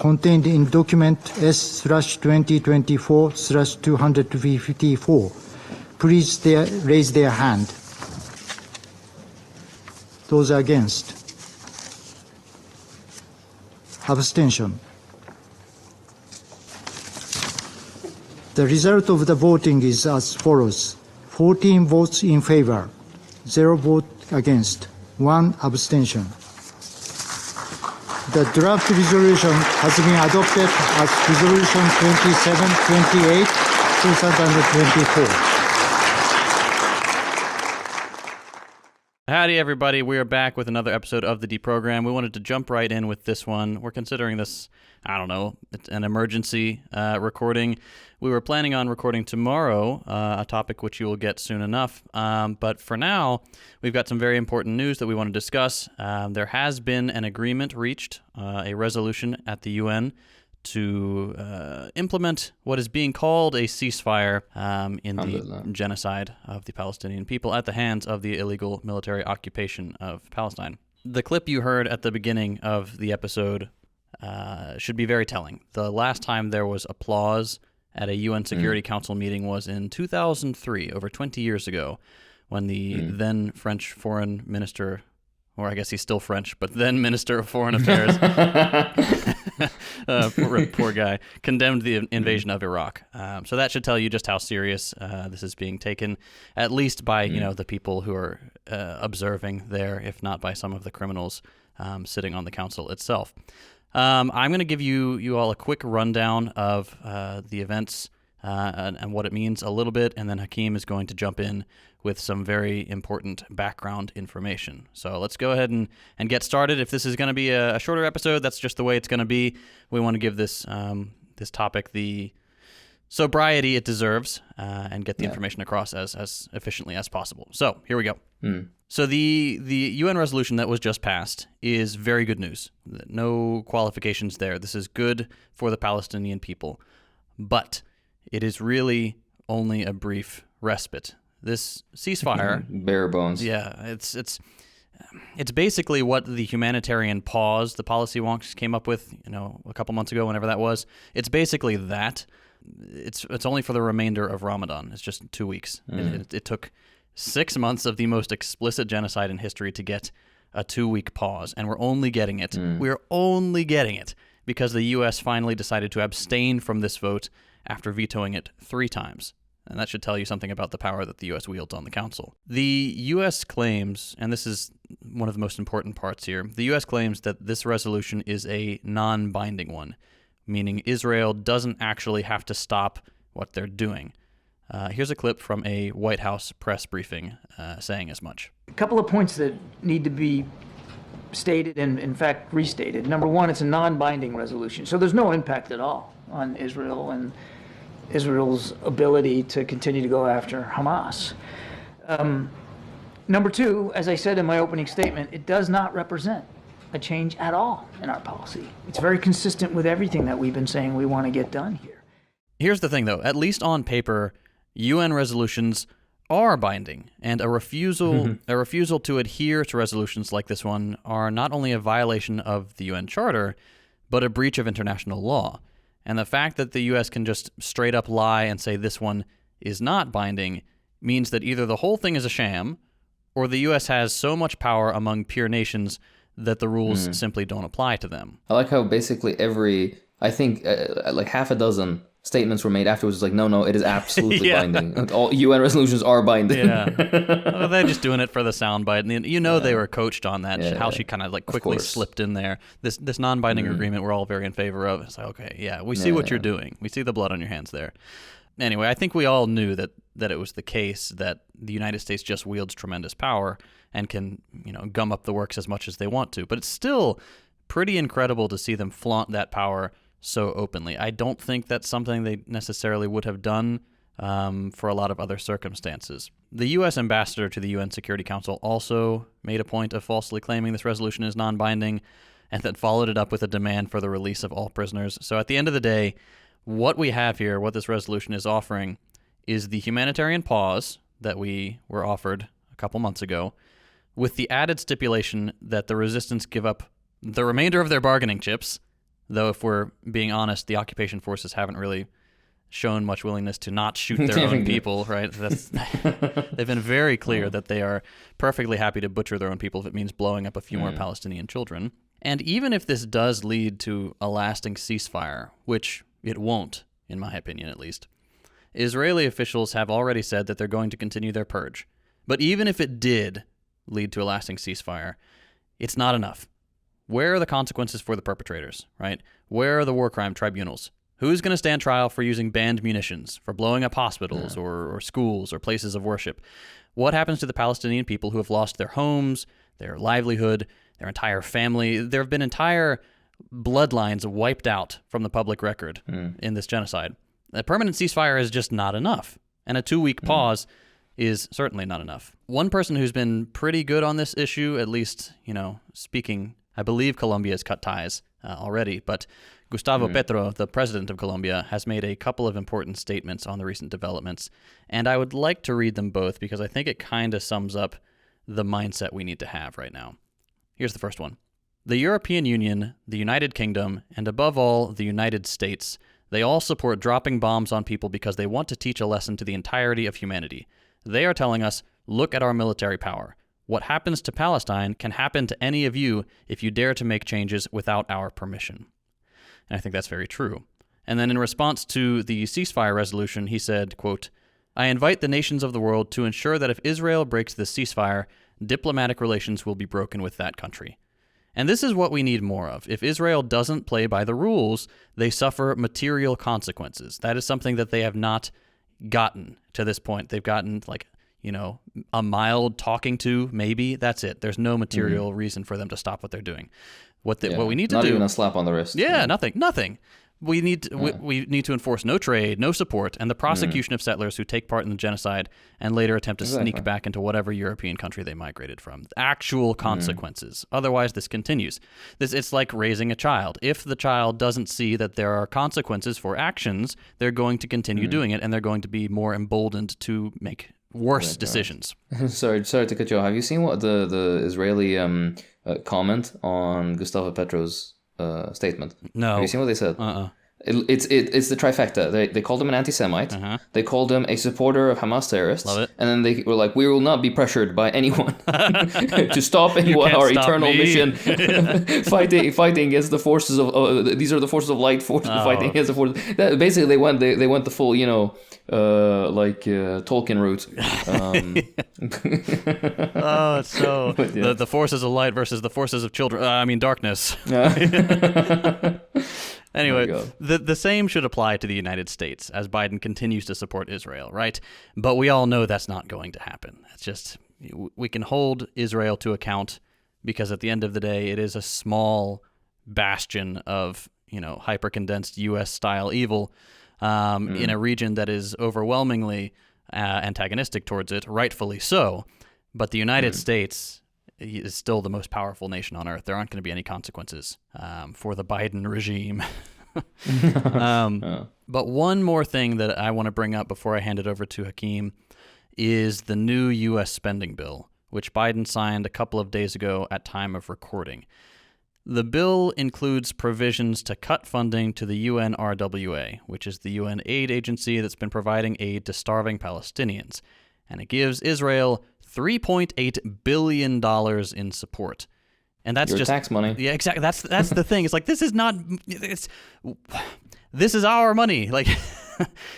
contained in document S/2024/254. Please raise their hand. Those against. Abstention. The result of the voting is as follows. 14 votes in favor, 0 vote against, 1 abstention. The draft resolution has been adopted as Resolution 2728, 2024. Howdy, everybody. We are back with another episode of the Deprogram. We wanted to jump right in with this one. We're considering this, an emergency recording. We were planning on recording tomorrow, a topic which you will get soon enough. But for now, we've got some very important news that we want to discuss. There has been an agreement reached, a resolution at the UN to implement what is being called a ceasefire in the genocide of the Palestinian people at the hands of the illegal military occupation of Palestine. The clip you heard at the beginning of the episode should be very telling. The last time there was applause at a UN Security Council meeting was in 2003, over 20 years ago, when the then French foreign minister, or I guess he's still French, but then Minister of Foreign Affairs, poor guy, condemned the invasion of Iraq. So that should tell you just how serious this is being taken, at least by the people who are observing there, if not by some of the criminals sitting on the council itself. I'm going to give you all a quick rundown of the events and what it means a little bit, and then Hakeem is going to jump in with some very important background information. So let's go ahead and get started. If this is going to be a shorter episode, that's just the way it's going to be. We want to give this this topic the sobriety it deserves and get the information across as efficiently as possible. So here we go. So the UN resolution that was just passed is very good news. No qualifications there. This is good for the Palestinian people. But it is really only a brief respite. This ceasefire, bare bones. Yeah, it's basically what the humanitarian pause the policy wonks came up with, a couple months ago, whenever that was. It's basically that. It's only for the remainder of Ramadan. It's just 2 weeks. It took 6 months of the most explicit genocide in history to get a 2-week pause, and we're only getting it. We're only getting it because the U.S. finally decided to abstain from this vote after vetoing it 3 times. And that should tell you something about the power that the U.S. wields on the Council. The U.S. claims, and this is one of the most important parts here, the U.S. claims that this resolution is a non-binding one, meaning Israel doesn't actually have to stop what they're doing. Here's a clip from a White House press briefing saying as much. A couple of points that need to be stated and, in fact, restated. Number one, it's a non-binding resolution, so there's no impact at all on Israel and Israel's ability to continue to go after Hamas. Number two, as I said in my opening statement, it does not represent a change at all in our policy. It's very consistent with everything that we've been saying we want to get done here. Here's the thing, though. At least on paper, UN resolutions are binding, and a refusal to adhere to resolutions like this one are not only a violation of the UN Charter, but a breach of international law. And the fact that the U.S. can just straight up lie and say this one is not binding means that either the whole thing is a sham, or the U.S. has so much power among peer nations that the rules simply don't apply to them. I like how basically like half a dozen statements were made afterwards. It's like, no, it is absolutely binding. All UN resolutions are binding. Well, they're just doing it for the soundbite. And they were coached on that, how she kind of quickly slipped in there. This non-binding agreement we're all very in favor of. It's like, okay, we see what you're doing. We see the blood on your hands there. Anyway, I think we all knew that it was the case that the United States just wields tremendous power and can, gum up the works as much as they want to. But it's still pretty incredible to see them flaunt that power so openly. I don't think that's something they necessarily would have done for a lot of other circumstances. The U.S. ambassador to the UN Security Council also made a point of falsely claiming this resolution is non-binding, and then followed it up with a demand for the release of all prisoners. So at the end of the day, what we have here, what this resolution is offering, is the humanitarian pause that we were offered a couple months ago, with the added stipulation that the resistance give up the remainder of their bargaining chips, Though if we're being honest, the occupation forces haven't really shown much willingness to not shoot their own people, right? They've been very clear that they are perfectly happy to butcher their own people if it means blowing up a few more Palestinian children. And even if this does lead to a lasting ceasefire, which it won't, in my opinion at least, Israeli officials have already said that they're going to continue their purge. But even if it did lead to a lasting ceasefire, it's not enough. Where are the consequences for the perpetrators, right? Where are the war crime tribunals? Who's going to stand trial for using banned munitions, for blowing up hospitals or schools or places of worship? What happens to the Palestinian people who have lost their homes, their livelihood, their entire family? There have been entire bloodlines wiped out from the public record in this genocide. A permanent ceasefire is just not enough, and a 2-week pause is certainly not enough. One person who's been pretty good on this issue, at least, speaking, I believe Colombia has cut ties already, but Gustavo Petro, the president of Colombia, has made a couple of important statements on the recent developments, and I would like to read them both because I think it kind of sums up the mindset we need to have right now. Here's the first one. The European Union, the United Kingdom, and above all, the United States, they all support dropping bombs on people because they want to teach a lesson to the entirety of humanity. They are telling us, look at our military power. What happens to Palestine can happen to any of you if you dare to make changes without our permission. And I think that's very true. And then in response to the ceasefire resolution, he said, quote, I invite the nations of the world to ensure that if Israel breaks the ceasefire, diplomatic relations will be broken with that country. And this is what we need more of. If Israel doesn't play by the rules, they suffer material consequences. That is something that they have not gotten to this point. They've gotten a mild talking to, maybe. That's it. There's no material reason for them to stop what they're doing. What we need to do... Not even a slap on the wrist. Yeah, nothing. We need to enforce no trade, no support, and the prosecution of settlers who take part in the genocide and later attempt to sneak back into whatever European country they migrated from. Actual consequences. Otherwise, this continues. It's like raising a child. If the child doesn't see that there are consequences for actions, they're going to continue doing it, and they're going to be more emboldened to make worse decisions. Sorry to cut you off. Have you seen what the Israeli comment on Gustavo Petro's statement? No. Have you seen what they said? It's the trifecta. They called him an anti-Semite. They called him a supporter of Hamas terrorists. Love it. And then they were like, we will not be pressured by anyone to stop our eternal mission fighting against the forces of these are the forces of light fighting against the forces. Basically, they went the full Tolkien route. It's so the forces of light versus the forces of darkness. Anyway, the same should apply to the United States as Biden continues to support Israel, right? But we all know that's not going to happen. It's just, we can hold Israel to account because at the end of the day, it is a small bastion of, hyper-condensed U.S.-style evil in a region that is overwhelmingly antagonistic towards it, rightfully so. But the United States is still the most powerful nation on earth. There aren't going to be any consequences for the Biden regime. But one more thing that I want to bring up before I hand it over to Hakeem is the new U.S. spending bill, which Biden signed a couple of days ago at time of recording. The bill includes provisions to cut funding to the UNRWA, which is the UN aid agency that's been providing aid to starving Palestinians. And it gives Israel $3.8 billion in support. And that's Your just tax money. Yeah, exactly. That's the thing. It's like, this is our money. Like,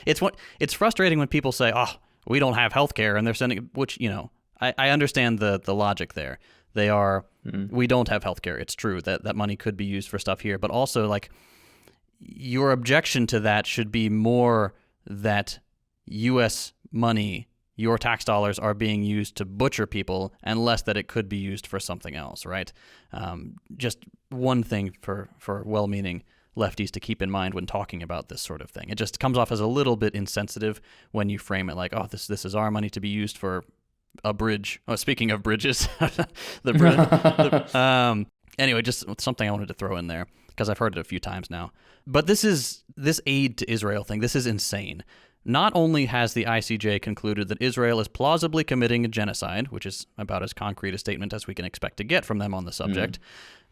it's frustrating when people say, oh, we don't have health care, and they're sending, which, I understand the logic there. We don't have health care. It's true that money could be used for stuff here, but also, like, your objection to that should be more that U.S. money, your tax dollars, are being used to butcher people, and less that it could be used for something else, right? Just one thing for well-meaning lefties to keep in mind when talking about this sort of thing. It just comes off as a little bit insensitive when you frame it like, oh, this is our money to be used for a bridge. Oh, speaking of bridges, the bridge. Anyway, just something I wanted to throw in there because I've heard it a few times now. But this aid to Israel thing, this is insane. Not only has the ICJ concluded that Israel is plausibly committing a genocide, which is about as concrete a statement as we can expect to get from them on the subject,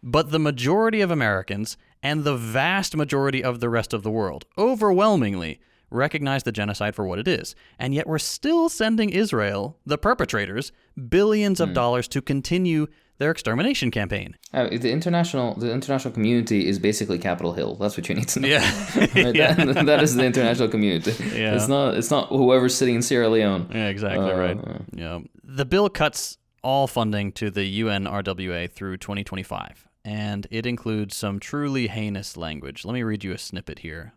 But the majority of Americans and the vast majority of the rest of the world, overwhelmingly, recognize the genocide for what it is. And yet we're still sending Israel, the perpetrators, billions of dollars to continue their extermination campaign. The international community is basically Capitol Hill. That's what you need to know. Yeah. Right? That is the international community. Yeah. It's not whoever's sitting in Sierra Leone. Yeah, exactly right. Yeah. The bill cuts all funding to the UNRWA through 2025, and it includes some truly heinous language. Let me read you a snippet here.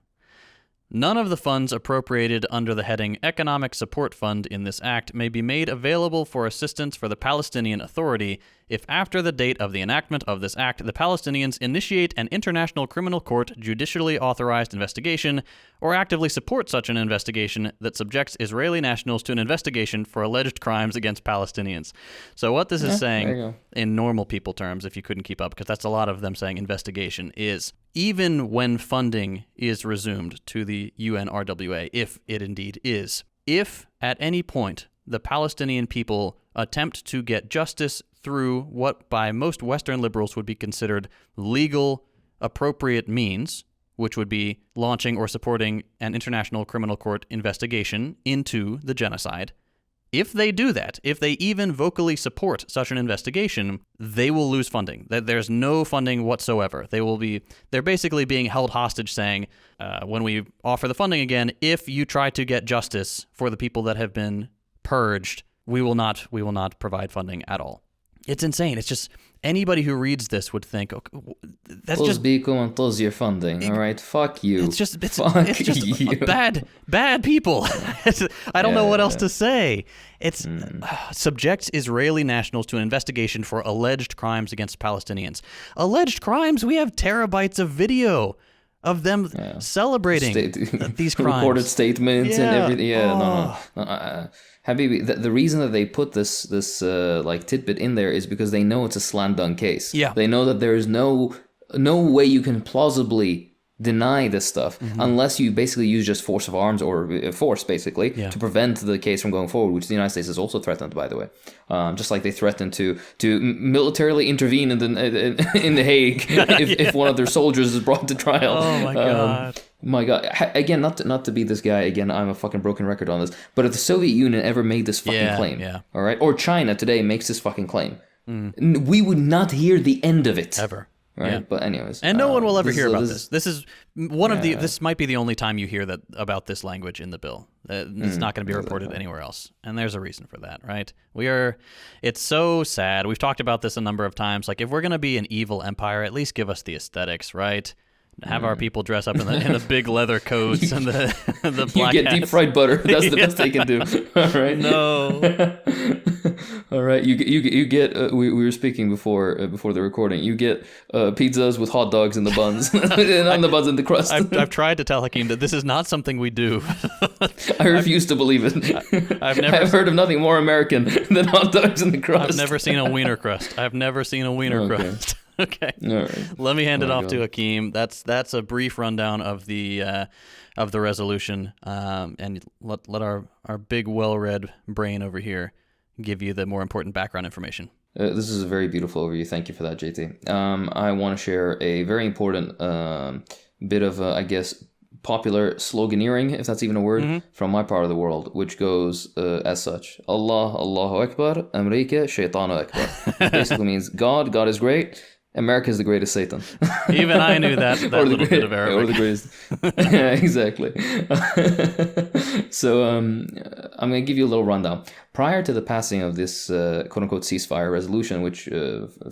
None of the funds appropriated under the heading Economic Support Fund in this act may be made available for assistance for the Palestinian Authority if after the date of the enactment of this act the Palestinians initiate an International Criminal Court judicially authorized investigation or actively support such an investigation that subjects Israeli nationals to an investigation for alleged crimes against Palestinians. So what this is saying in normal people terms, if you couldn't keep up, because that's a lot of them saying investigation, is even when funding is resumed to the UNRWA, if it indeed is, if at any point the Palestinian people attempt to get justice through what by most Western liberals would be considered legal, appropriate means, which would be launching or supporting an International Criminal Court investigation into the genocide, if they do that, if they even vocally support such an investigation, they will lose funding. There's no funding whatsoever. They're basically being held hostage saying, when we offer the funding again, if you try to get justice for the people that have been purged, we will not provide funding at all. It's insane. It's just anybody who reads this would think, okay, that's just your funding. All right, fuck you. It's just bad people. I don't know what else to say. It's subjects Israeli nationals to an investigation for alleged crimes against Palestinians. Alleged crimes? We have terabytes of video of them celebrating these crimes. Recorded statements and everything. Yeah, no. Habibi, the reason that they put this like tidbit in there is because they know it's a slam dunk case. Yeah. They know that there is no way you can plausibly deny this stuff unless you basically use just force of arms or force, basically, to prevent the case from going forward, which the United States has also threatened, by the way. Just like they threatened to militarily intervene in the Hague if one of their soldiers is brought to trial. Oh my God. My God. Again, not to be this guy, again, I'm a fucking broken record on this, but if the Soviet Union ever made this fucking claim, all right, or China today makes this fucking claim, we would not hear the end of it. Ever. Right, yeah. But anyways, and no one will ever hear about this. This is one of the. This might be the only time you hear that about this language in the bill. It's not going to be reported anywhere else, and there's a reason for that, right? It's so sad. We've talked about this a number of times. Like, if we're going to be an evil empire, at least give us the aesthetics, right? Have our people dress up in the big leather coats and the black You get hats. deep fried butter. That's the best they can do. All right. No. All right. You get. We were speaking before the recording. You get pizzas with hot dogs in the buns, and on the buns in the crust. I've tried to tell Hakeem that this is not something we do. I refuse to believe it. I've heard of nothing more American than hot dogs in the crust. I've never seen a wiener crust. crust. Okay. All right. Let me hand it off to Hakeem. That's a brief rundown of the resolution, and let our big well-read brain over here give you the more important background information. This is a very beautiful overview. Thank you for that, JT. I want to share a very important bit of, I guess, popular sloganeering, if that's even a word, from my part of the world, which goes as such: Allah, Allahu Akbar, America, Shaitanu Akbar. It basically means God is great, America is the greatest Satan. Even I knew that little bit of Arabic. Or the greatest. Yeah, exactly. So I'm going to give you a little rundown. Prior to the passing of this quote-unquote ceasefire resolution, which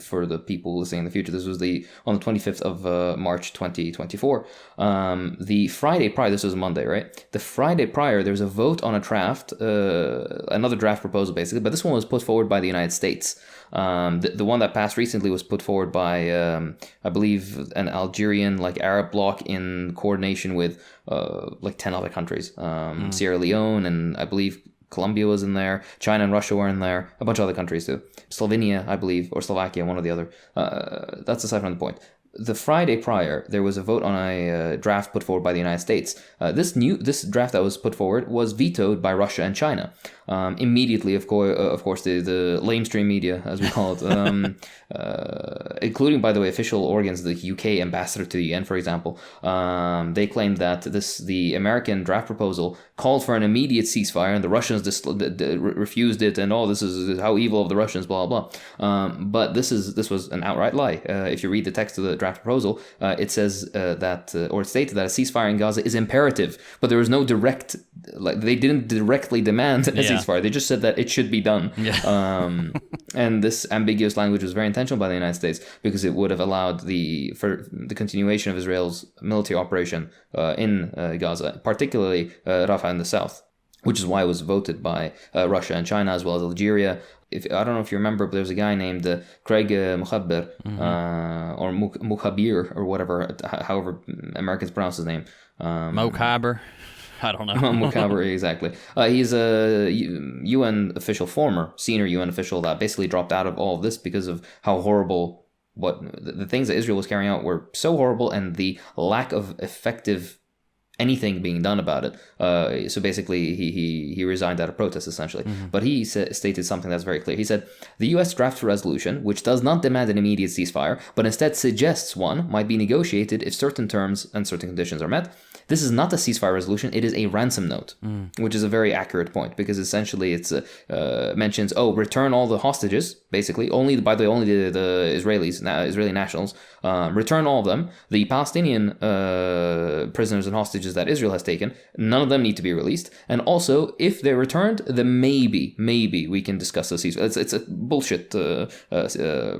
for the people listening in the future, this was on the 25th of March 2024. The Friday prior, this was Monday, right? The Friday prior, there was a vote on a draft, another draft proposal basically, but this one was put forward by the United States. The one that passed recently was put forward by, I believe, an Algerian Arab bloc in coordination with 10 other countries. Sierra Leone, and I believe Colombia was in there. China and Russia were in there. A bunch of other countries too. Slovenia, I believe, or Slovakia, one or the other. That's aside from the point. the Friday prior, there was a vote on a draft put forward by the United States. This draft that was put forward was vetoed by Russia and China. Immediately, of course, the lamestream media, as we call it, including, by the way, official organs, the UK ambassador to the UN, for example, they claimed that the American draft proposal called for an immediate ceasefire, and the Russians refused it, and this is how evil of the Russians, blah blah. But this was an outright lie. If you read the text of the draft proposal, it says it stated that a ceasefire in Gaza is imperative, but there was no direct, they didn't directly demand a ceasefire. They just said that it should be done. Yeah. And this ambiguous language was very intentional by the United States because it would have allowed for the continuation of Israel's military operation in Gaza, particularly Rafah in the south, which is why it was voted by Russia and China as well as Algeria. I don't know if you remember, but there's a guy named Craig Mukhabir, or Mukhabir, or whatever, however Americans pronounce his name. Mokhaber. I don't know. Mukhabir, exactly. He's a UN official, former senior UN official that basically dropped out of all of this because of how horrible the things that Israel was carrying out were so horrible, and the lack of effective anything being done about it. So basically, he resigned out of protest, essentially. But he stated something that's very clear. He said, the U.S. drafted a resolution which does not demand an immediate ceasefire, but instead suggests one might be negotiated if certain terms and certain conditions are met. This is not a ceasefire resolution, it is a ransom note, which is a very accurate point, because essentially it mentions, return all the hostages, basically, only the Israelis, Israeli nationals, return all of them. The Palestinian prisoners and hostages that Israel has taken, none of them need to be released. And also, if they're returned, then maybe we can discuss the ceasefire. It's a bullshit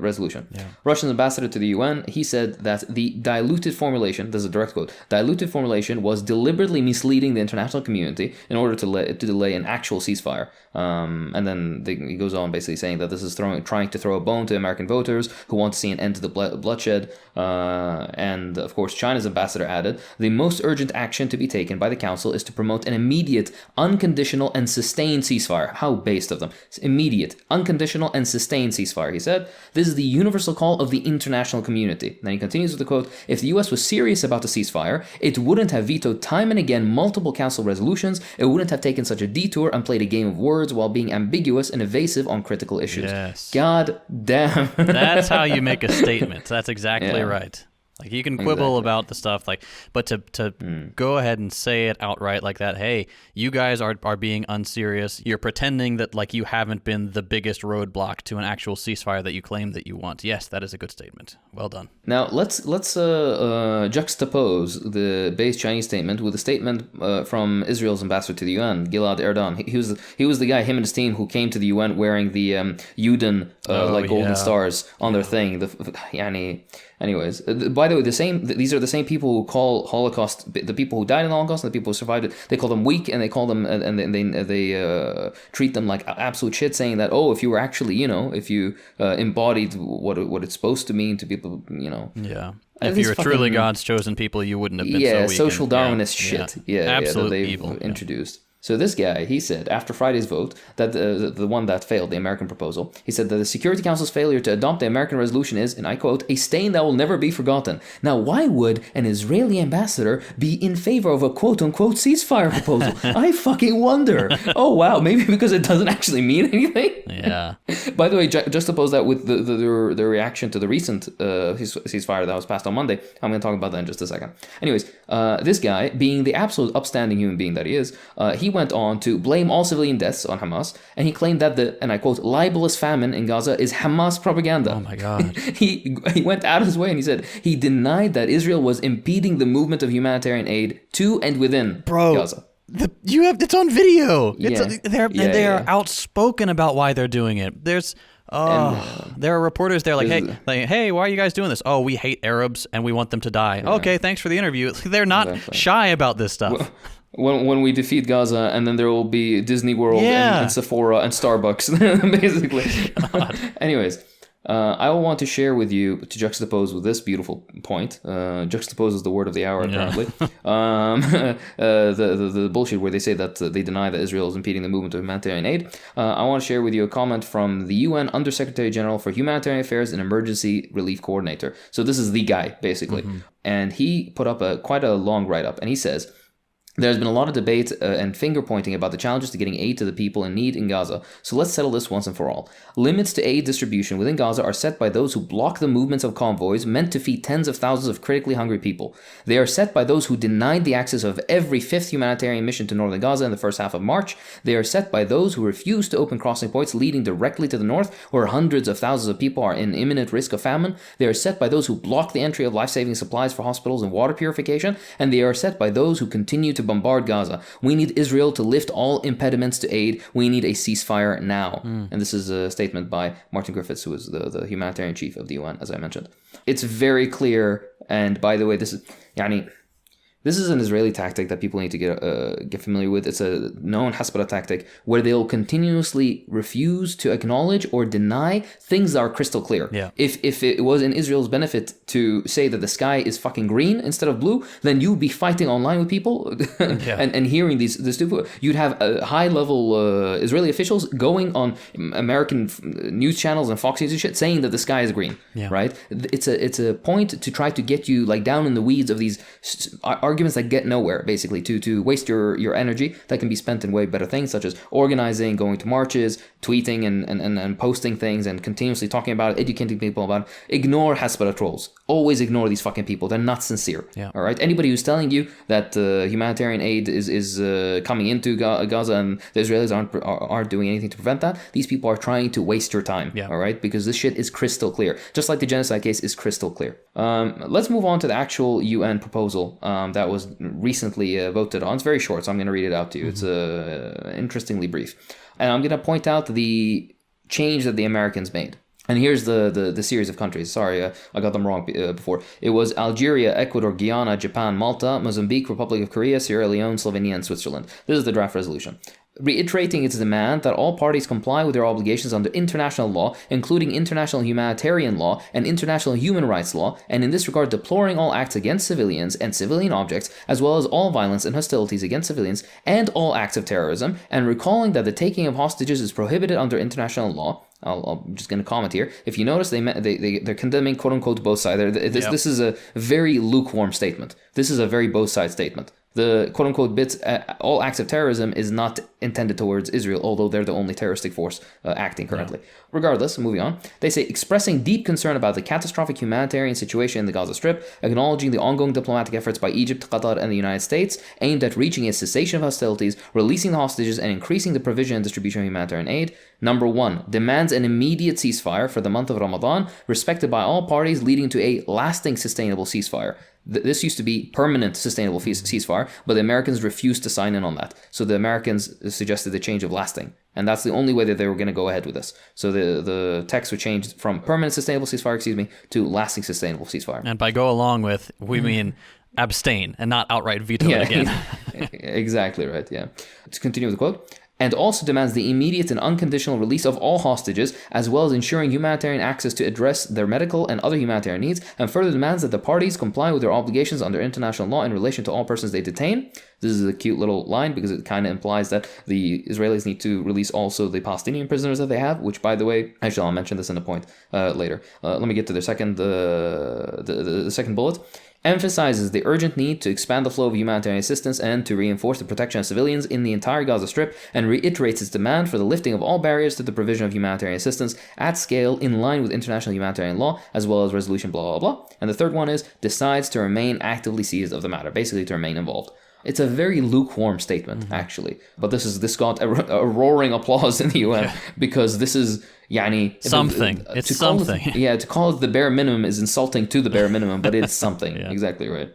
resolution. Yeah. Russian ambassador to the UN, he said that the diluted formulation, this is a direct quote, diluted formulation was deliberately misleading the international community in order to delay an actual ceasefire. And then he goes on basically saying that this is trying to throw a bone to American voters who want to see an end to the bloodshed. And of course, China's ambassador added, the most urgent action to be taken by the Council is to promote an immediate, unconditional, and sustained ceasefire. How based of them. Immediate, unconditional, and sustained ceasefire, he said. This is the universal call of the international community. Then he continues with the quote, if the US was serious about the ceasefire, it wouldn't have vetoed time and again multiple Council resolutions, it wouldn't have taken such a detour and played a game of words while being ambiguous and evasive on critical issues. Yes. God damn. That's how you make a statement. That's exactly right. Like, you can quibble about the stuff, but to go ahead and say it outright like that, hey, you guys are being unserious. You're pretending that, like, you haven't been the biggest roadblock to an actual ceasefire that you claim that you want. Yes, that is a good statement. Well done. Now, let's juxtapose the base Chinese statement with a statement from Israel's ambassador to the UN, Gilad Erdan. He was the guy, him and his team, who came to the UN wearing the Yuden golden stars on their thing. Anyways, by the way, these are the same people who call Holocaust, the people who died in the Holocaust and the people who survived it, they call them weak, and they call them, and they treat them like absolute shit, saying that, if you were actually, if you embodied what it's supposed to mean to people, Yeah. If you were truly God's chosen people, you wouldn't have been so weak. Social Darwinist shit. Absolute that they've evil. Introduced. So this guy, he said, after Friday's vote, that the one that failed, the American proposal, he said that the Security Council's failure to adopt the American resolution is, and I quote, a stain that will never be forgotten. Now, why would an Israeli ambassador be in favor of a quote-unquote ceasefire proposal? I fucking wonder. Oh, wow, maybe because it doesn't actually mean anything? Yeah. By the way, juxtapose that with the reaction to the recent ceasefire that was passed on Monday. I'm going to talk about that in just a second. Anyways, this guy, being the absolute upstanding human being that he is, he went on to blame all civilian deaths on Hamas, and he claimed that and I quote, libelous famine in Gaza is Hamas propaganda. Oh my God. He went out of his way and he said he denied that Israel was impeding the movement of humanitarian aid to and within Gaza. It's on video. They are outspoken about why they're doing it. There are reporters there hey, why are you guys doing this? Oh, we hate Arabs and we want them to die. Yeah. Okay, thanks for the interview. They're not shy about this stuff. When we defeat Gaza, and then there will be Disney World and Sephora and Starbucks, basically. Anyways, I will want to share with you, to juxtapose with this beautiful point, juxtapose is the word of the hour apparently, the bullshit where they say that they deny that Israel is impeding the movement of humanitarian aid. I want to share with you a comment from the UN Undersecretary General for Humanitarian Affairs and Emergency Relief Coordinator. So this is the guy, basically. And he put up quite a long write-up, and he says, there's been a lot of debate and finger-pointing about the challenges to getting aid to the people in need in Gaza, so let's settle this once and for all. Limits to aid distribution within Gaza are set by those who block the movements of convoys meant to feed tens of thousands of critically hungry people. They are set by those who denied the access of every fifth humanitarian mission to northern Gaza in the first half of March. They are set by those who refuse to open crossing points leading directly to the north, where hundreds of thousands of people are in imminent risk of famine. They are set by those who block the entry of life-saving supplies for hospitals and water purification, and they are set by those who continue to bombard Gaza. We need Israel to lift all impediments to aid. We need a ceasefire now. And this is a statement by Martin Griffiths, who is the humanitarian chief of the UN, as I mentioned. It's very clear, and by the way, this is an Israeli tactic that people need to get familiar with. It's a known Hasbara tactic where they'll continuously refuse to acknowledge or deny things that are crystal clear. Yeah. If it was in Israel's benefit to say that the sky is fucking green instead of blue, then you'd be fighting online with people and hearing these stupid. You'd have high-level Israeli officials going on American news channels and Fox News and shit saying that the sky is green. Yeah. Right? It's a point to try to get you like down in the weeds of these arguments that get nowhere, basically, to waste your energy that can be spent in way better things, such as organizing, going to marches, tweeting and posting things and continuously talking about it, educating people about it. Ignore Hasbara trolls. Always ignore these fucking people. They're not sincere. Yeah. All right? Anybody who's telling you that humanitarian aid is coming into Gaza and the Israelis aren't doing anything to prevent that, these people are trying to waste your time. Yeah. All right? Because this shit is crystal clear. Just like the genocide case is crystal clear. Let's move on to the actual UN proposal that was recently voted on. It's very short, so I'm going to read it out to you. It's interestingly brief. And I'm going to point out the change that the Americans made. And here's the series of countries. Sorry, I got them wrong before. It was Algeria, Ecuador, Guyana, Japan, Malta, Mozambique, Republic of Korea, Sierra Leone, Slovenia, and Switzerland. This is the draft resolution. Reiterating its demand that all parties comply with their obligations under international law, including international humanitarian law and international human rights law, and in this regard deploring all acts against civilians and civilian objects, as well as all violence and hostilities against civilians and all acts of terrorism, and recalling that the taking of hostages is prohibited under international law. I'm just going to comment here. If you notice, they're condemning quote unquote both sides. This is a very lukewarm statement. This is a very both side statement. The quote unquote bits, all acts of terrorism is not intended towards Israel, although they're the only terroristic force acting currently. Regardless, moving on, they say expressing deep concern about the catastrophic humanitarian situation in the Gaza Strip, acknowledging the ongoing diplomatic efforts by Egypt, Qatar, and the United States aimed at reaching a cessation of hostilities, releasing the hostages, and increasing the provision and distribution of humanitarian aid. Number 1, demands an immediate ceasefire for the month of Ramadan, respected by all parties, leading to a lasting, sustainable ceasefire. This used to be permanent, sustainable ceasefire, but the Americans refused to sign in on that. So the Americans suggested a change of lasting. And that's the only way that they were going to go ahead with this. So the text would change from permanent sustainable ceasefire, to lasting sustainable ceasefire. And by go along with, we mean abstain and not outright veto it again. Exactly right, yeah. To continue with the quote. And also demands the immediate and unconditional release of all hostages, as well as ensuring humanitarian access to address their medical and other humanitarian needs, and further demands that the parties comply with their obligations under international law in relation to all persons they detain. This is a cute little line because it kind of implies that the Israelis need to release also the Palestinian prisoners that they have, which, by the way, actually I'll mention this in a point later. Let me get to the second bullet. Emphasizes the urgent need to expand the flow of humanitarian assistance and to reinforce the protection of civilians in the entire Gaza Strip, and reiterates its demand for the lifting of all barriers to the provision of humanitarian assistance at scale in line with international humanitarian law, as well as resolution blah blah blah. And the third one is decides to remain actively seized of the matter, basically to remain involved. It's a very lukewarm statement, actually. But this got a roaring applause in the UN because this is something. It's something. To call it the bare minimum is insulting to the bare minimum, but it's something. Exactly right.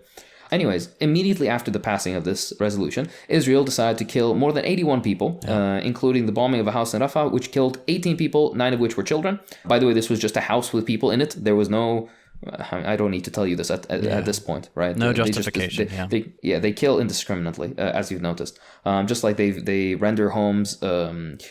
Anyways, immediately after the passing of this resolution, Israel decided to kill more than 81 people, including the bombing of a house in Rafah, which killed 18 people, 9 of which were children. By the way, this was just a house with people in it. There was no... I don't need to tell you this at this point, right? No justification. They kill indiscriminately, as you've noticed. Just like they render homes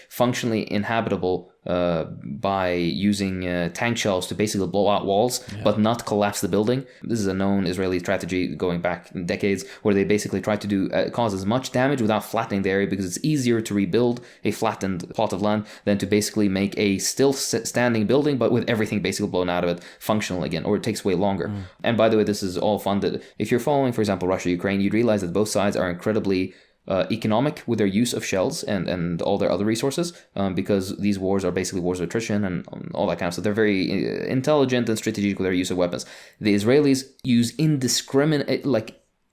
functionally inhabitable by using tank shells to basically blow out walls, but not collapse the building. This is a known Israeli strategy going back decades, where they basically try to do cause as much damage without flattening the area, because it's easier to rebuild a flattened plot of land than to basically make a still standing building, but with everything basically blown out of it functional again, or it takes way longer. And by the way, this is all funded. If you're following, for example, Russia, Ukraine, you'd realize that both sides are incredibly economic with their use of shells and all their other resources, because these wars are basically wars of attrition and all that kind of stuff. They're very intelligent and strategic with their use of weapons. The Israelis use indiscriminate,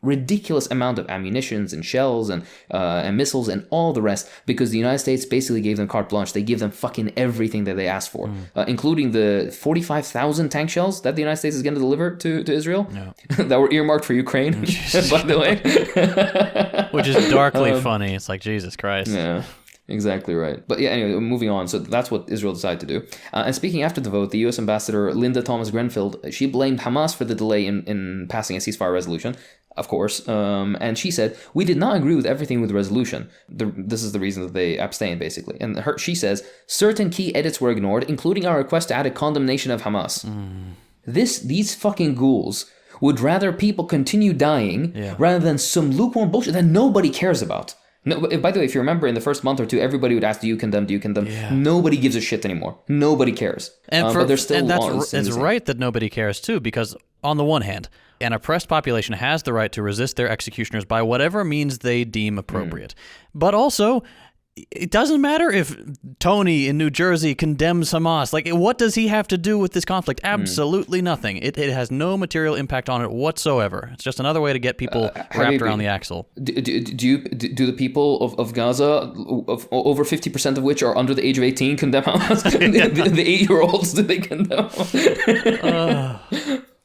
ridiculous amount of ammunitions and shells and missiles and all the rest, because the United States basically gave them carte blanche. They give them fucking everything that they asked for, including the 45,000 tank shells that the United States is going to deliver to Israel that were earmarked for Ukraine, by the way. Which is darkly funny. It's like, Jesus Christ. Yeah. Exactly right. But yeah, anyway, moving on. So that's what Israel decided to do. And speaking after the vote, the U.S. ambassador Linda Thomas-Greenfield, she blamed Hamas for the delay in passing a ceasefire resolution, of course. And she said, "We did not agree with everything with the resolution." This is the reason that they abstained, basically. And she says, "Certain key edits were ignored, including our request to add a condemnation of Hamas." These fucking ghouls would rather people continue dying rather than some lukewarm bullshit that nobody cares about. No, by the way, if you remember, in the first month or two, everybody would ask, "Do you condemn? Do you condemn?" Yeah. Nobody gives a shit anymore. Nobody cares. But there's still it's right that nobody cares too, because on the one hand, an oppressed population has the right to resist their executioners by whatever means they deem appropriate. But also, it doesn't matter if Tony in New Jersey condemns Hamas. What does he have to do with this conflict? Absolutely nothing. It has no material impact on it whatsoever. It's just another way to get people wrapped around the axle. Do the people of Gaza, over 50% of which are under the age of 18, condemn Hamas? The 8-year-olds, do they condemn?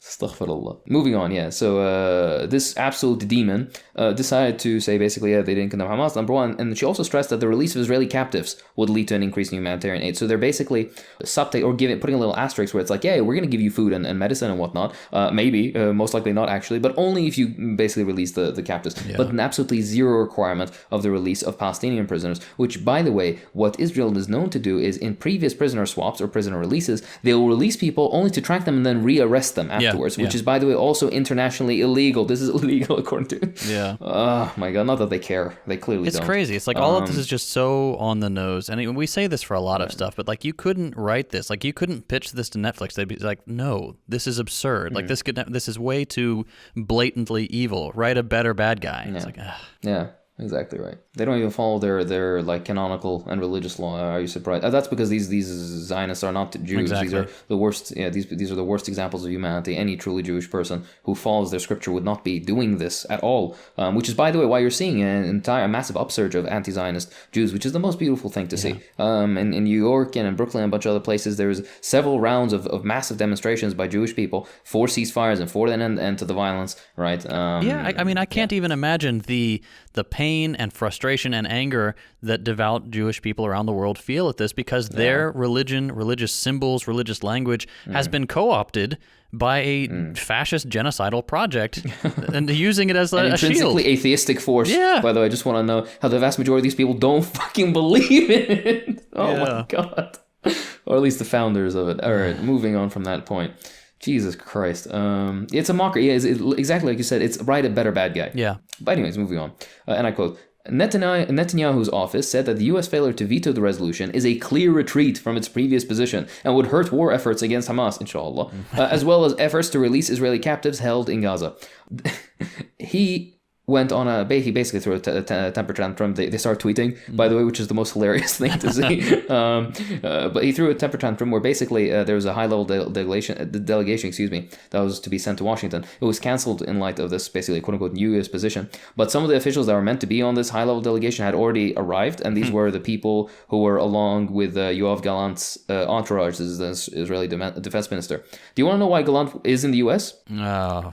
Astaghfirullah. Moving on, yeah. So this absolute demon decided to say basically, they didn't condemn Hamas, number one. And she also stressed that the release of Israeli captives would lead to an increase in humanitarian aid. So they're basically putting a little asterisk where it's like, yeah, we're going to give you food and medicine and whatnot. Maybe, most likely not actually, but only if you basically release the captives. Yeah. But an absolutely zero requirement of the release of Palestinian prisoners, which, by the way, what Israel is known to do is in previous prisoner swaps or prisoner releases, they will release people only to track them and then rearrest them afterwards, which is, by the way, also internationally illegal. This is illegal according to... Yeah. Oh, my God. Not that they care. They clearly don't. It's crazy. It's like all of this is just so on the nose. And we say this for a lot of stuff, but you couldn't write this. You couldn't pitch this to Netflix. They'd be like, no, this is absurd. This is way too blatantly evil. Write a better bad guy. Yeah. It's like, yeah. Exactly right. They don't even follow their canonical and religious law. Are you surprised? That's because these Zionists are not Jews. Exactly. These are the worst. Yeah, these are the worst examples of humanity. Any truly Jewish person who follows their scripture would not be doing this at all. Which is, by the way, why you're seeing a massive upsurge of anti-Zionist Jews, which is the most beautiful thing to see. In New York and in Brooklyn and a bunch of other places, there was several rounds of massive demonstrations by Jewish people for ceasefires and for an end to the violence. Right. I can't even imagine the pain and frustration and anger that devout Jewish people around the world feel at this, because their religion, religious symbols, religious language has been co-opted by a fascist genocidal project and using it as a intrinsically shield. Atheistic force. Yeah. By the way, I just want to know how the vast majority of these people don't fucking believe in it. Oh my God. Or at least the founders of it. All right, moving on from that point. Jesus Christ. It's a mockery. Yeah, exactly like you said. It's write a better bad guy. Yeah. But anyways, moving on. And I quote, Netanyahu's office said that the U.S. failure to veto the resolution is a clear retreat from its previous position and would hurt war efforts against Hamas, inshallah, as well as efforts to release Israeli captives held in Gaza. He went on he basically threw a temper tantrum. They start tweeting, by the way, which is the most hilarious thing to see. But he threw a temper tantrum where basically there was a high-level delegation, that was to be sent to Washington. It was canceled in light of this basically quote-unquote new U.S. position. But some of the officials that were meant to be on this high-level delegation had already arrived, and these were the people who were along with Yoav Gallant's entourage, this is the Israeli defense minister. Do you want to know why Gallant is in the U.S.? No.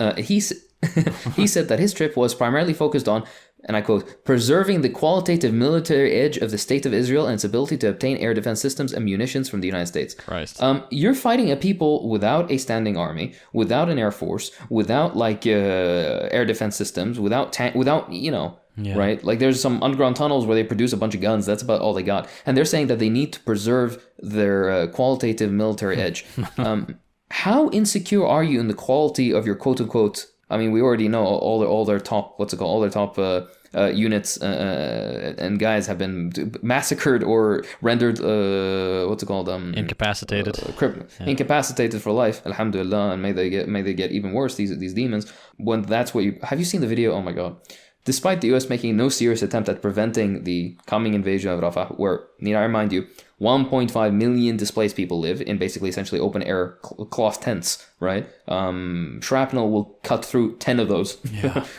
He said that his trip was primarily focused on, and I quote, preserving the qualitative military edge of the state of Israel and its ability to obtain air defense systems and munitions from the United States. Christ. You're fighting a people without a standing army, without an air force, without air defense systems, without right? Like there's some underground tunnels where they produce a bunch of guns. That's about all they got. And they're saying that they need to preserve their qualitative military edge. How insecure are you in the quality of your quote unquote? I mean, we already know all their top units and guys have been massacred or rendered incapacitated, incapacitated for life. Alhamdulillah, and may they get even worse. These demons. When that's what have you seen the video? Oh my God. Despite the U.S. making no serious attempt at preventing the coming invasion of Rafah, where, need I remind you, 1.5 million displaced people live in basically essentially open air cloth tents, right? Shrapnel will cut through 10 of those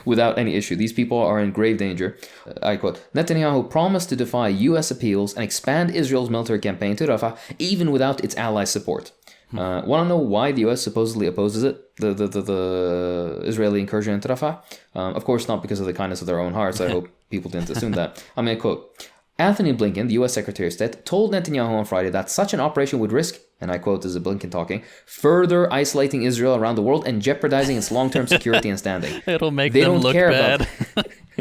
without any issue. These people are in grave danger. I quote, Netanyahu promised to defy U.S. appeals and expand Israel's military campaign to Rafah even without its allies' support. Want to know why the U.S. supposedly opposes it, the Israeli incursion into Rafah? Of course, not because of the kindness of their own hearts. I hope people didn't assume that. I'm going to quote, Anthony Blinken, the U.S. Secretary of State, told Netanyahu on Friday that such an operation would risk, and I quote, this is Blinken talking, further isolating Israel around the world and jeopardizing its long-term security and standing. It'll make them look bad.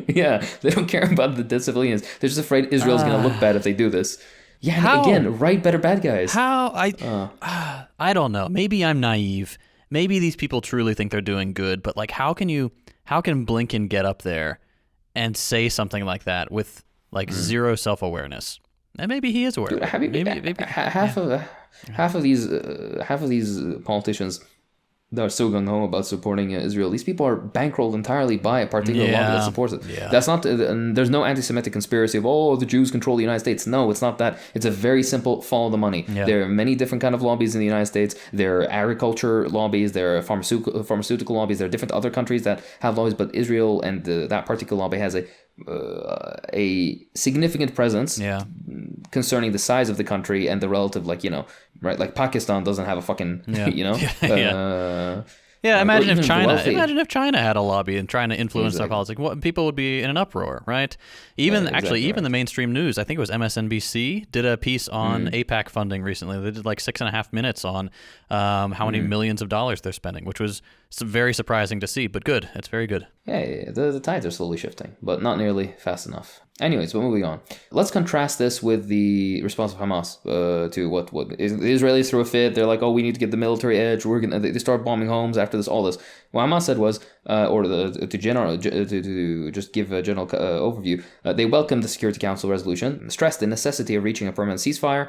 Yeah, they don't care about the dead civilians. They're just afraid Israel's going to look bad if they do this. Yeah, and again, write better bad guys. How? I don't know. Maybe I'm naive. Maybe these people truly think they're doing good, but like, how can Blinken get up there and say something like that with like zero self-awareness? And maybe he is aware. Dude, maybe half of these politicians that are so gung-ho about supporting Israel, these people are bankrolled entirely by a particular lobby that supports it. Yeah. That's not, there's no anti-Semitic conspiracy of, the Jews control the United States. No, it's not that. It's a very simple follow the money. Yeah. There are many different kind of lobbies in the United States. There are agriculture lobbies, there are pharmaceutical lobbies, there are different other countries that have lobbies, but Israel and that particular lobby has a significant presence concerning the size of the country and the relative, right? Like Pakistan doesn't have a fucking, imagine if China had a lobby and trying to influence our politics. People would be in an uproar, right? Even the mainstream news, I think it was MSNBC, did a piece on AIPAC funding recently. They did like 6.5 minutes on how many millions of dollars they're spending, which was very surprising to see, but good. It's very good. Yeah, the tides are slowly shifting, but not nearly fast enough. Anyways, but moving on. Let's contrast this with the response of Hamas to what the Israelis threw a fit. They're like, we need to get the military edge. They start bombing homes after this. All this. What Hamas said was, to just give a general overview, they welcomed the Security Council resolution, stressed the necessity of reaching a permanent ceasefire,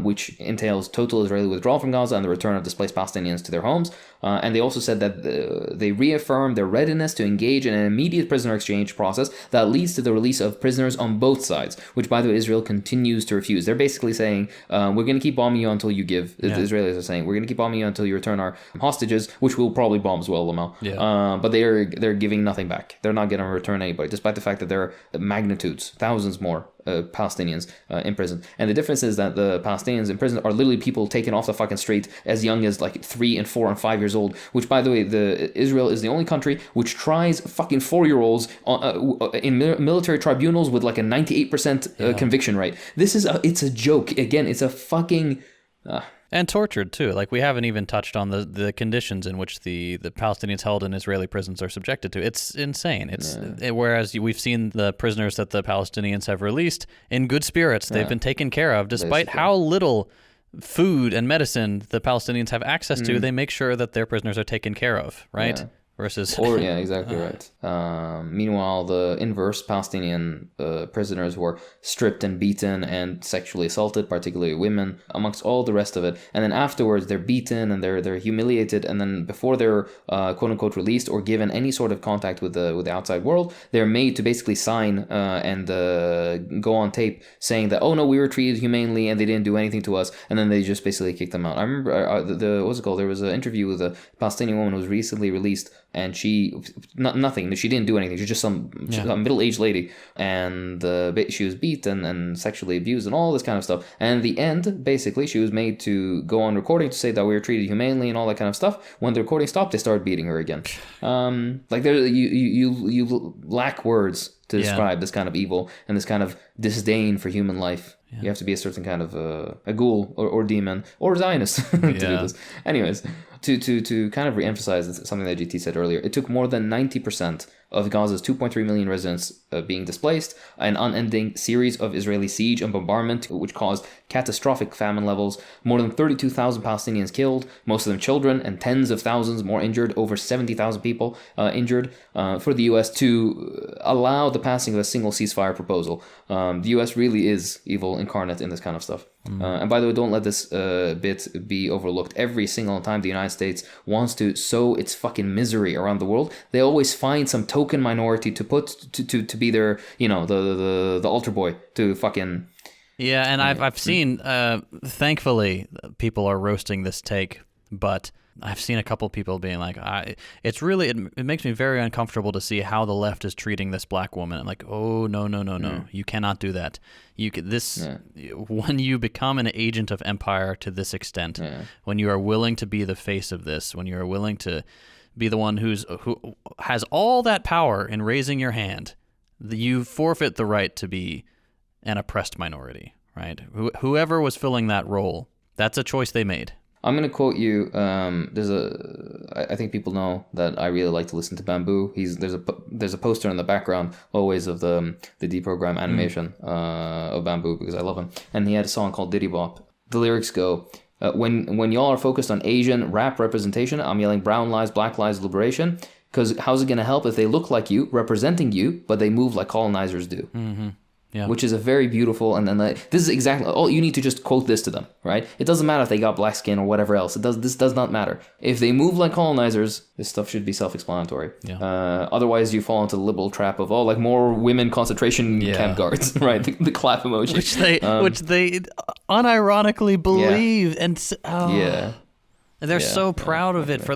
which entails total Israeli withdrawal from Gaza and the return of displaced Palestinians to their homes. And they also said that they reaffirmed their readiness to engage in an immediate prisoner exchange process that leads to the release of prisoners on both sides, which, by the way, Israel continues to refuse. They're basically saying, we're going to keep bombing you until you give. The Israelis are saying, we're going to keep bombing you until you return our hostages, which we'll probably bomb as well, Lamal. But they're giving nothing back. They're not going to return anybody, despite the fact that there are magnitudes, thousands more Palestinians in prison. And the difference is that the Palestinians in prison are literally people taken off the fucking street as young as like 3 and 4 and 5 years old, which, by the way, Israel is the only country which tries fucking 4-year-olds in military tribunals with like a 98% conviction rate. It's a joke. Again, it's a fucking... And tortured, too. Like, we haven't even touched on the conditions in which the Palestinians held in Israeli prisons are subjected to. It's insane. Whereas we've seen the prisoners that the Palestinians have released in good spirits. They've been taken care of. Despite how little food and medicine the Palestinians have access to, they make sure that their prisoners are taken care of, right? Yeah. Versus... exactly right. Meanwhile, the inverse, Palestinian prisoners were stripped and beaten and sexually assaulted, particularly women, amongst all the rest of it. And then afterwards, they're beaten and they're humiliated. And then before they're quote unquote released or given any sort of contact with the outside world, they're made to basically sign and go on tape saying that, we were treated humanely and they didn't do anything to us. And then they just basically kicked them out. I remember there was an interview with a Palestinian woman who was recently released. And nothing. She didn't do anything. She's just some middle-aged lady, and she was beaten and sexually abused and all this kind of stuff. And in the end, basically, she was made to go on recording to say that we were treated humanely and all that kind of stuff. When the recording stopped, they started beating her again. You lack words to describe this kind of evil and this kind of disdain for human life. You have to be a certain kind of a ghoul or demon or Zionist to do this. Anyways, To kind of re-emphasize something that GT said earlier, it took more than 90% of Gaza's 2.3 million residents being displaced, an unending series of Israeli siege and bombardment, which caused catastrophic famine levels, more than 32,000 Palestinians killed, most of them children, and tens of thousands more injured, over 70,000 people injured, for the U.S. to allow the passing of a single ceasefire proposal. The U.S. really is evil incarnate in this kind of stuff. And by the way, don't let this bit be overlooked. Every single time the United States wants to sow its fucking misery around the world, they always find some token minority to put to be their, the altar boy to fucking. Yeah, and I've seen, thankfully, people are roasting this take, but I've seen a couple people being like, it makes me very uncomfortable to see how the left is treating this black woman. I'm like, oh, no, you cannot do that. When you become an agent of empire to this extent, when you are willing to be the face of this, when you are willing to be the one who has all that power in raising your hand, you forfeit the right to be an oppressed minority, right? Whoever was filling that role, that's a choice they made. I'm going to quote you. I think people know that I really like to listen to Bamboo. There's a poster in the background always of the Deprogram animation of Bamboo, because I love him. And he had a song called Diddy Bop. The lyrics go, when y'all are focused on Asian rap representation, I'm yelling brown lives, black lives, liberation. Because how's it going to help if they look like you, representing you, but they move like colonizers do? Mm-hmm. Yeah. Which is a very beautiful, and then this is exactly all you need to just quote this to them, right? It doesn't matter if they got black skin or whatever else. This does not matter. If they move like colonizers, this stuff should be self-explanatory. Yeah. Otherwise, you fall into the liberal trap of more women concentration camp guards, right? The clap emoji, which they unironically believe, and they're so proud of it for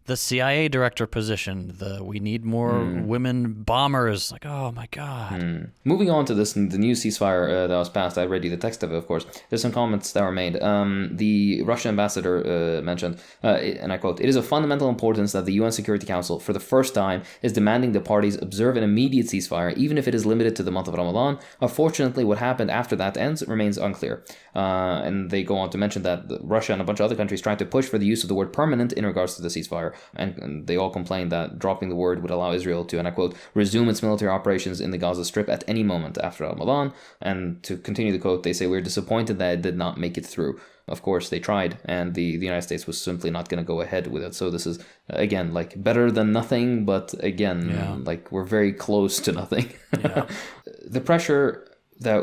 the CIA director position, we need more women bombers. Like, oh my God. Moving on to the new ceasefire that was passed, I read you the text of it, of course. There's some comments that were made. The Russian ambassador mentioned, and I quote, "It is of fundamental importance that the UN Security Council, for the first time, is demanding the parties observe an immediate ceasefire, even if it is limited to the month of Ramadan. Unfortunately, what happened after that ends remains unclear." And they go on to mention that Russia and a bunch of other countries tried to push for the use of the word permanent in regards to the ceasefire. And they all complained that dropping the word would allow Israel to, and I quote, "resume its military operations in the Gaza Strip at any moment after Ramadan." And to continue the quote, they say, "We're disappointed that it did not make it through." Of course, they tried, and the United States was simply not going to go ahead with it. So this is, again, better than nothing, but again, we're very close to nothing. Yeah. The pressure that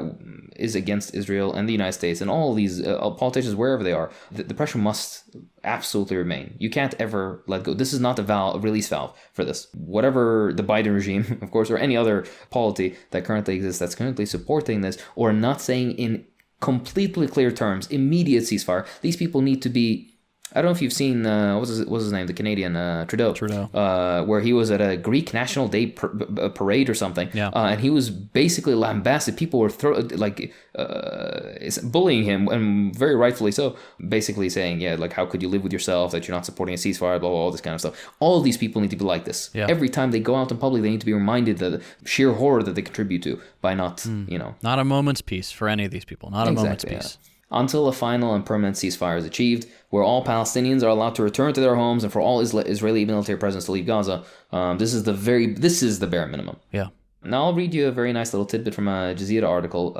is against Israel and the United States and all these politicians, wherever they are, the pressure must absolutely remain. You can't ever let go. This is not a release valve for this. Whatever the Biden regime, of course, or any other polity that currently exists that's currently supporting this or not saying in completely clear terms, immediate ceasefire, these people need to be. I don't know if you've seen, what's his name, the Canadian, Trudeau, where he was at a Greek National Day parade or something, and he was basically lambasted. People were bullying him, and very rightfully so, basically saying, how could you live with yourself, that you're not supporting a ceasefire, blah, blah, all this kind of stuff. All of these people need to be like this. Yeah. Every time they go out in public, they need to be reminded the sheer horror that they contribute to by not, Not a moment's peace for any of these people. Not a moment's peace. Yeah. Until a final and permanent ceasefire is achieved, where all Palestinians are allowed to return to their homes and for all Israeli military presence to leave Gaza, this is the bare minimum. Yeah. Now I'll read you a very nice little tidbit from a Jazeera article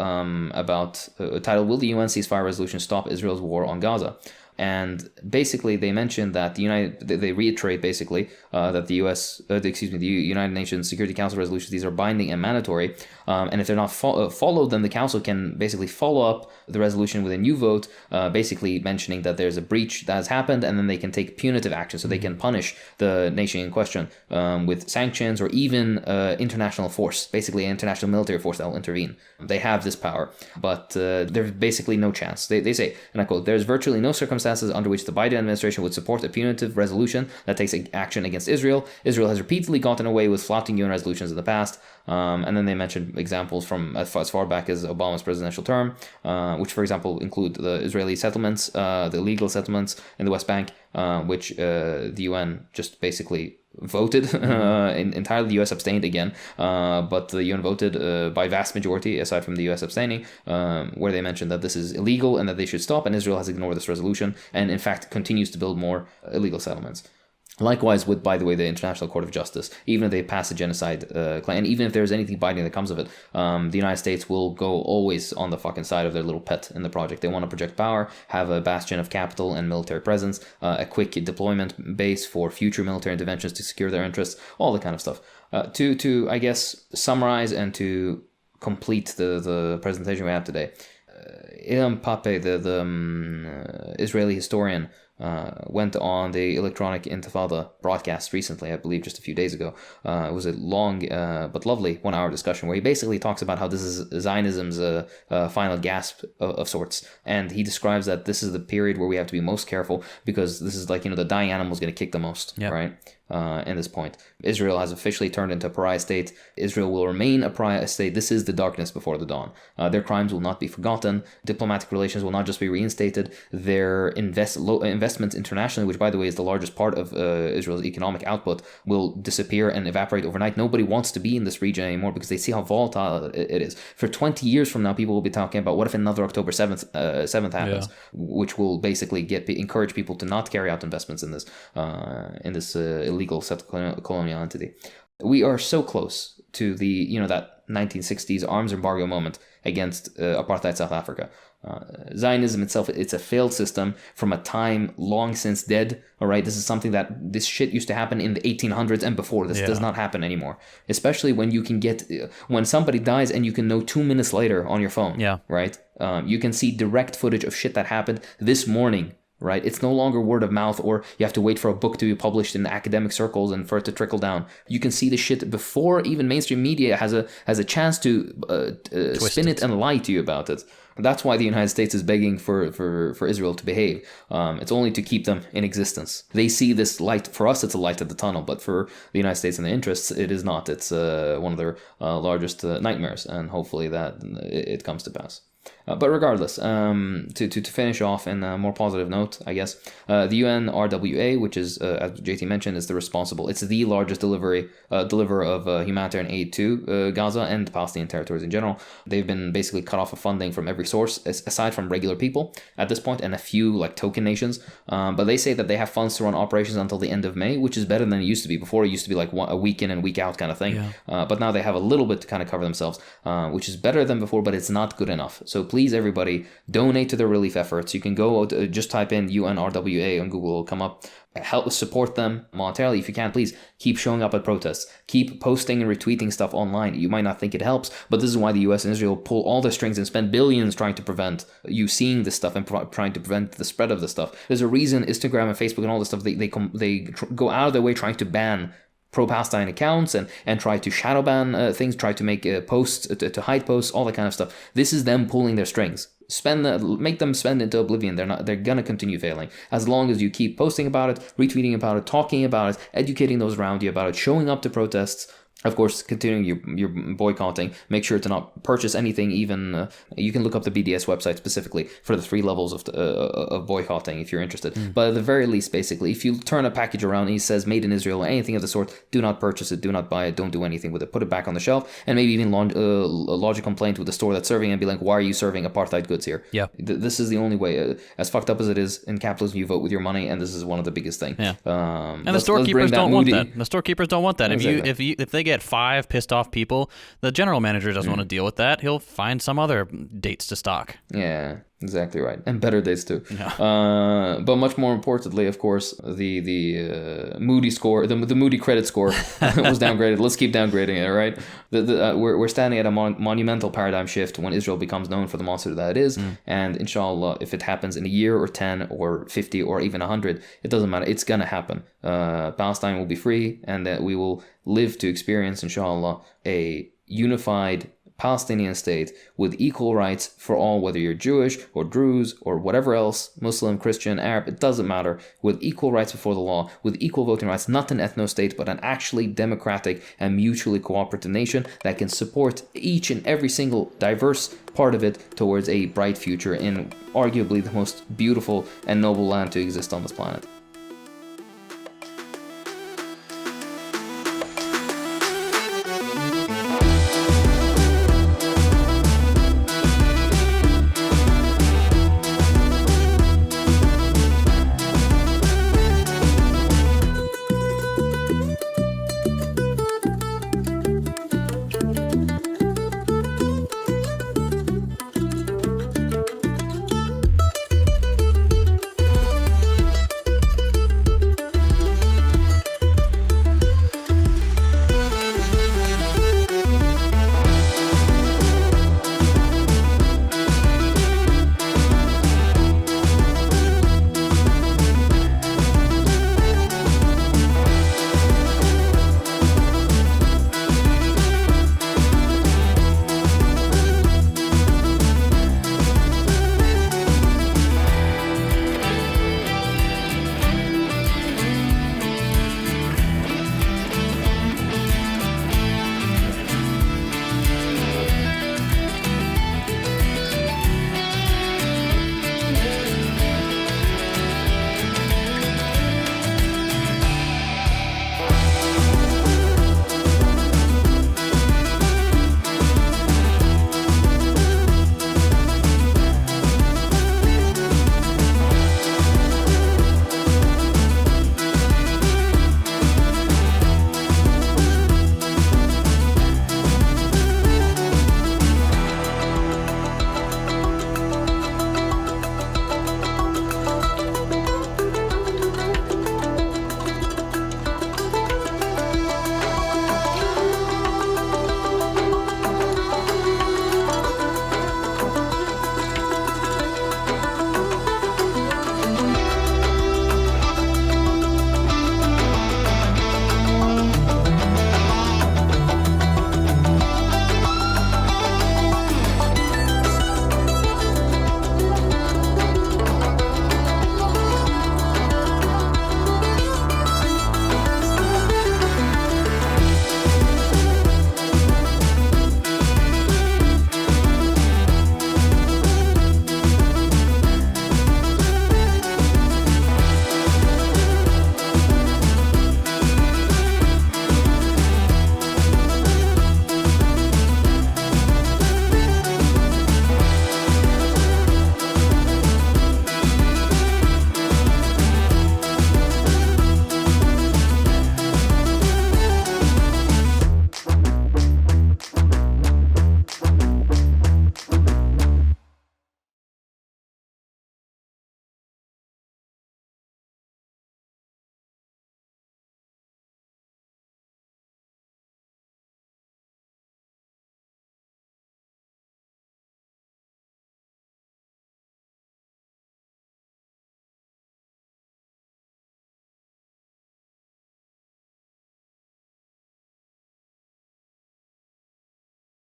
about titled, "Will the UN ceasefire resolution stop Israel's war on Gaza?" And basically, they mentioned that they reiterate basically that the United Nations Security Council resolutions, these are binding and mandatory. And if they're not followed, then the Council can basically follow up the resolution with a new vote, basically mentioning that there's a breach that has happened, and then they can take punitive action. So they can punish the nation in question with sanctions or even international force, basically an international military force that will intervene. They have this power, but there's basically no chance. They say, and I quote, "There's virtually no circumstances under which the Biden administration would support a punitive resolution that takes action against Israel. Israel has repeatedly gotten away with flouting UN resolutions in the past." And then they mentioned examples from as far back as Obama's presidential term, which, for example, include the Israeli settlements, the illegal settlements in the West Bank, which the UN just basically voted entirely. The U.S. abstained again, but the UN voted by vast majority, aside from the U.S. abstaining, where they mentioned that this is illegal and that they should stop, and Israel has ignored this resolution and in fact continues to build more illegal settlements. Likewise with, by the way, the International Court of Justice, even if they pass a genocide claim, and even if there's anything binding that comes of it, the United States will go always on the fucking side of their little pet in the project. They want to project power, have a bastion of capital and military presence, a quick deployment base for future military interventions to secure their interests, all that kind of stuff. To I guess, summarize and to complete the presentation we have today, Ilham Pape, the Israeli historian, went on the Electronic Intifada broadcast recently, I believe just a few days ago. It was a long but lovely 1 hour discussion where he basically talks about how this is Zionism's final gasp of sorts. And he describes that this is the period where we have to be most careful because this is like, the dying animal is going to kick the most, right? In this point. Israel has officially turned into a pariah state. Israel will remain a pariah state. This is the darkness before the dawn. Their crimes will not be forgotten. Diplomatic relations will not just be reinstated. Their investments internationally, which by the way is the largest part of Israel's economic output, will disappear and evaporate overnight. Nobody wants to be in this region anymore because they see how volatile it is. For 20 years from now, people will be talking about what if another October 7th happens, which will basically encourage people to not carry out investments in this illegal colonial entity. We are so close to the that 1960s arms embargo moment against apartheid South Africa. Zionism itself, it's a failed system from a time long since dead. All right, this is something this shit used to happen in the 1800s and before. This does not happen anymore. Especially when you can when somebody dies and you can know 2 minutes later on your phone. Yeah. Right. You can see direct footage of shit that happened this morning. Right, it's no longer word of mouth, or you have to wait for a book to be published in academic circles and for it to trickle down. You can see the shit before even mainstream media has a chance to spin it and lie to you about it. That's why the United States is begging for Israel to behave. It's only to keep them in existence. They see this light. For us, it's a light at the tunnel, but for the United States and the interests, it is not. It's one of their largest nightmares, and hopefully that it comes to pass. But regardless, to finish off in a more positive note, I guess, the UNRWA, which is, as JT mentioned, is it's the largest deliverer of humanitarian aid to Gaza and the Palestinian territories in general. They've been basically cut off of funding from every source, aside from regular people at this point, and a few like token nations. But they say that they have funds to run operations until the end of May, which is better than it used to be. Before, it used to be like a week in and week out kind of thing. Yeah. But now they have a little bit to kind of cover themselves, which is better than before, but it's not good enough. So please, everybody, donate to their relief efforts. You can go just type in UNRWA on Google, it'll come up. Help support them monetarily if you can. Please keep showing up at protests. Keep posting and retweeting stuff online. You might not think it helps, but this is why the US and Israel pull all the strings and spend billions trying to prevent you seeing this stuff and trying to prevent the spread of this stuff. There's a reason Instagram and Facebook and all this stuff, they go out of their way trying to ban pro-Palestine accounts and try to shadow ban things, try to make posts, to hide posts, all that kind of stuff. This is them pulling their strings. Make them spend into oblivion. They're gonna continue failing as long as you keep posting about it, retweeting about it, talking about it, educating those around you about it, showing up to protests. Of course, continuing your boycotting. Make sure to not purchase anything. Even you can look up the BDS website specifically for the 3 levels of boycotting if you're interested. But at the very least, basically, if you turn a package around and it says "Made in Israel" or anything of the sort, do not purchase it, do not buy it, don't do anything with it. Put it back on the shelf, and maybe even lodge a complaint with the store that's serving it and be like, "Why are you serving apartheid goods here?" Yeah, this is the only way. As fucked up as it is in capitalism, you vote with your money, and this is one of the biggest things. Yeah, and the storekeepers don't want that. The storekeepers don't want that. Exactly. If they get 5 pissed off people, the general manager doesn't want to deal with that. He'll find some other dates to stock. Yeah, exactly right, and better dates too. Yeah. But much more importantly, of course, the Moody score, the Moody credit score was downgraded. Let's keep downgrading it, right? We're standing at a monumental paradigm shift when Israel becomes known for the monster that it is, and inshallah, if it happens in a year or 10 or 50 or even 100, it doesn't matter. It's gonna happen. Palestine will be free, and that we will live to experience, inshallah, a unified Palestinian state with equal rights for all, whether you're Jewish or Druze or whatever else, Muslim, Christian, Arab, it doesn't matter, with equal rights before the law, with equal voting rights, not an ethno-state, but an actually democratic and mutually cooperative nation that can support each and every single diverse part of it towards a bright future in arguably the most beautiful and noble land to exist on this planet.